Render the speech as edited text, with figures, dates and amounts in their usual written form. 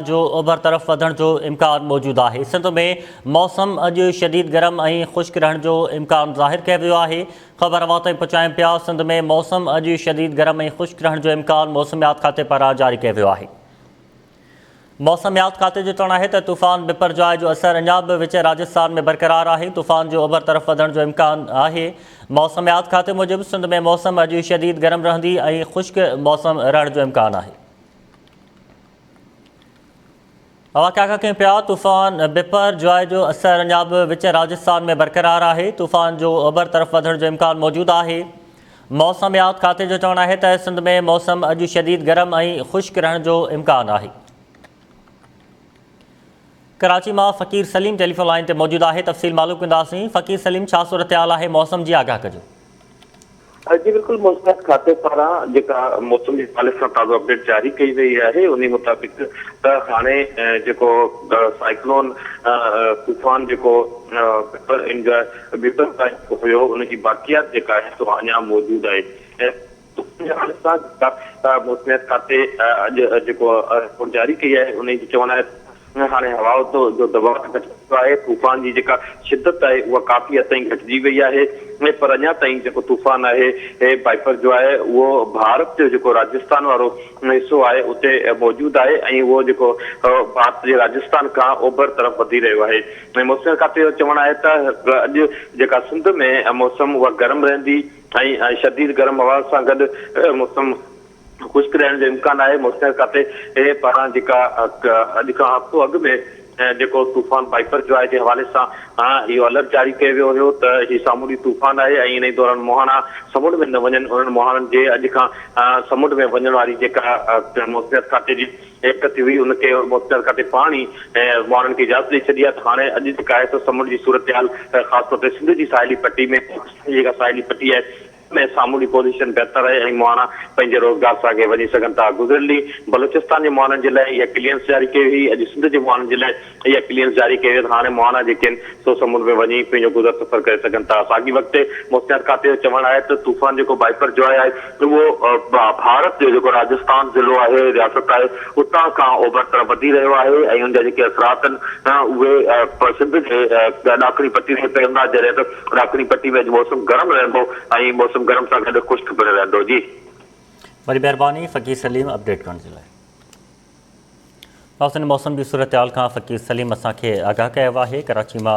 जो ओभर तरफ़ वधण जो इम्कान मौजूद है। सिंध में मौसम अज शदीद गरम और खुश्क रहण जो इम्कान ज़ाहिर किया वियो है। ख़बर अवां ताईं पहुचायूं पिया। सिंध में मौसम अज शदीद गरम और खुश्क रहण जो इम्कान मौसमियात खाते पारां जारी किया वियो है। मौसमियात खाते जो चवणु आहे त तूफ़ान बिपरजॉय जो असर अञा बि विच राजस्थान में बरक़रार है। तूफ़ान जो ओभर तरफ़ वधण जो इम्कान है। मौसमियात खाते मूजिब सिंध में मौसम अज शदीद गरम रहंदी और खुश्क मौसम रहण जो इम्कान है। अवां क्या कहें पिया। तूफ़ान बिपरजॉय जो असर अञा बि विच राजस्थान में बरक़रार है। तूफ़ान जो ओभर तरफ़ वधण जो इम्कान मौजूद है। मौसमियात खाते जो चवणु आहे त सिंध में मौसम अज शदीद गरम और खुश्क रहण जो इम्कान है। कराची में फ़कीर सलीम टेलीफोन लाइन ते मौजूद है। तफ़सील मालूम कंदासीं। फ़कीर सलीम, छा सूरत हाल है मौसम जी, आगाह कजो। जी बिल्कुल, मौसमियात खाते पारां जेका मौसम के हवाले से ताज़ो अपडेट जारी की वही है। उन मुताबिक त हाणे जेको साइक्लोन तूफ़ान जेको बिपर हुयो उनकी बाक़ियात जेका है तो अञा मौजूद है। मौसमियात खाते अॼु जेको रिपोर्ट जारी कई है उन चवणु आहे हाँ हवा जो दबाव घटि है। तूफ़ान की जेका शिद्दत है वह काफ़ी हद ताईं घटिजी वही है। पर अञा ताईं जो तूफ़ान है बाइपर जो है वो भारत जो जेको राजस्थान वारो हिस्सो है उते मौजूद है और वो जो भारत के राजस्थान का ओभर तरफ वधी रहो है। मौसम खाते जो चवणु है त अॼु जेका सिंध में मौसम वह गरम रहंदी ऐं शदीद गरम हवा सां गॾु मौसम खुश्क रहण जो इम्कान है। मौसम खाते पारां जेका अॼु खां हफ़्तो अॻु में जेको तूफ़ान बाइपर जो है के हवाले से यो अलर्ट जारी किया वियो हुयो त ही सामूंडी तूफ़ान है। इन दौरान मोहाना समुंड में न वञनि उन्हनि मोहाननि जे अॼु खां समुंड में वञण वारी जेका मौसमियात खाते जी हिकत हुई उनके मौसमियात खाते पाण ही मोहाननि खे इजाज़त ॾेई छॾी आहे। त हाणे अॼु जेका आहे त समुंड जी सूरत हाल ख़ासि तौर ते सिंध जी साहिली पट्टी में जेका साहिली पट्टी है में सामूंडी पोजीशन बेहतर है। मोहाना पंहिंजे रोज़गार से आगे वही सकन था। गुज़िरली बलूचिस्तान के मोहाननि जे लाइ इहा क्लियरेंस जारी कई हुई। अॼु सिंध के मोहाननि जे लाइ इहा क्लियरेंस जारी कई हुई। हाणे मोहाना जेके आहिनि सो समुंड में वही पंहिंजो गुज़र सफ़र करे सघनि था। साॻी वक़्त मौसमियात खाते जो चवणु आहे त तूफ़ान जेको बाइपर जो आहे वो भारत जो जेको राजस्थान ज़िलो आहे रियासत आहे उतां खां ओभर तरफ़ वधी रहियो आहे ऐं उनजा जेके असरात आहिनि उहे सिंध जे ॾाकणी पट्टी ते पवंदा जॾहिं त ॾाकणी पट्टी में मौसम गरम रहंदो ऐं मौसम गरम सां गॾु खुश्क बि रहंदो। जी वरी महिरबानी फ़कीर सलीम अपडेट करण जे लाइ। मौसम की सूरत हाल का फ़कीर सलीम असांखे आगाह कयो आहे। कराची में